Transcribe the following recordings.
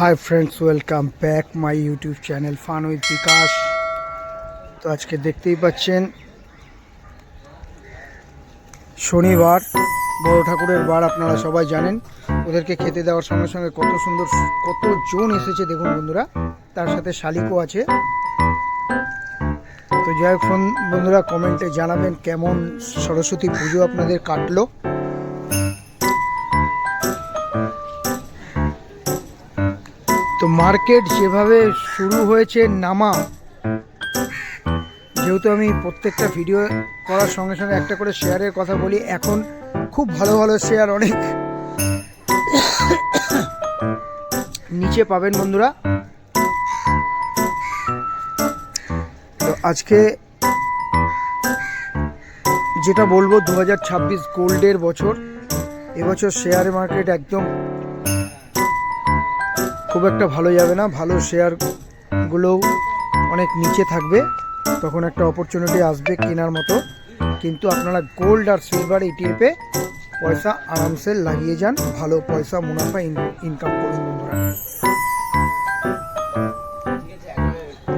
High friends, welcome back my YouTube channel fun with Bikash. তো আজকে দেখতেই পাচ্ছেন শনিবার, বড় ঠাকুরের বার, আপনারা সবাই জানেন। ওদেরকে খেতে দেওয়ার সঙ্গে সঙ্গে কত সুন্দর কতজন এসেছে দেখুন বন্ধুরা, তার সাথে শালিকও আছে। তো যাই হোক বন্ধুরা, কমেন্টে জানাবেন কেমন সরস্বতী পুজো আপনাদের কাটলো। তো মার্কেট যেভাবে শুরু হয়েছে নামা, যেহেতু আমি প্রত্যেকটা ভিডিও করার সঙ্গে সঙ্গে একটা করে শেয়ারের কথা বলি, এখন খুব ভালো ভালো শেয়ার অনেক নিচে পাবেন বন্ধুরা। তো আজকে যেটা বলবো, 2026 গোল্ডের বছর। এবছর শেয়ার মার্কেট একদম খুব একটা ভালো যাবে না, ভালো শেয়ারগুলোও অনেক নিচে থাকবে। তখন একটা অপরচুনিটি আসবে কেনার মতো, কিন্তু আপনারা গোল্ড আর সিলভার ইটিএফে পয়সা আরামসে লাগিয়ে যান, ভালো পয়সা মুনাফা ইনকাম করুন বন্ধুরা।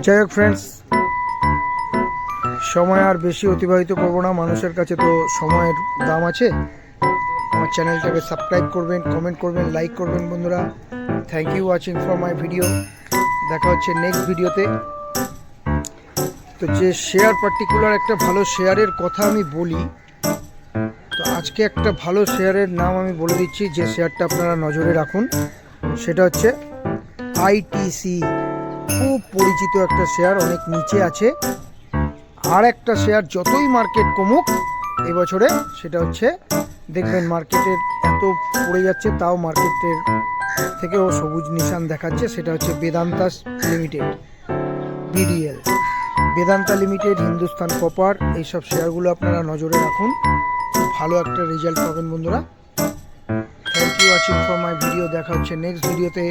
যাই হোক ফ্রেন্ডস, সময় আর বেশি অতিবাহিত করবো না, মানুষের কাছে তো সময়ের দাম আছে। আমার চ্যানেলটাকে সাবস্ক্রাইব করবেন, কমেন্ট করবেন, লাইক করবেন বন্ধুরা। Thank you watching for my video. দেখা হচ্ছে নেক্সট ভিডিওতে। তো যে শেয়ার পার্টিকুলার একটা ভালো শেয়ারের কথা আমি বলি, তো আজকে একটা ভালো শেয়ারের নাম আমি বলে দিচ্ছি, যে শেয়ারটা আপনারা নজরে রাখুন। সেটা হচ্ছে আইটিসি। খুব পরিচিত একটা শেয়ার, অনেক নিচে আছে। আর একটা শেয়ার যতই মার্কেট কমুক এবছরে, সেটা হচ্ছে দেখবেন মার্কেটের এত পড়ে যাচ্ছে, তাও মার্কেটের থেকেও সবুজ নিশান দেখাচ্ছে। সেটা হচ্ছে Vedanta limited, BDL, Vedanta limited, Hindustan copper. এইসব শেয়ারগুলো আপনারা নজরে রাখুন, ভালো একটা রেজাল্ট পাবেন বন্ধুরা। Thank you watching for my video. দেখা হচ্ছে নেক্সট ভিডিওতে।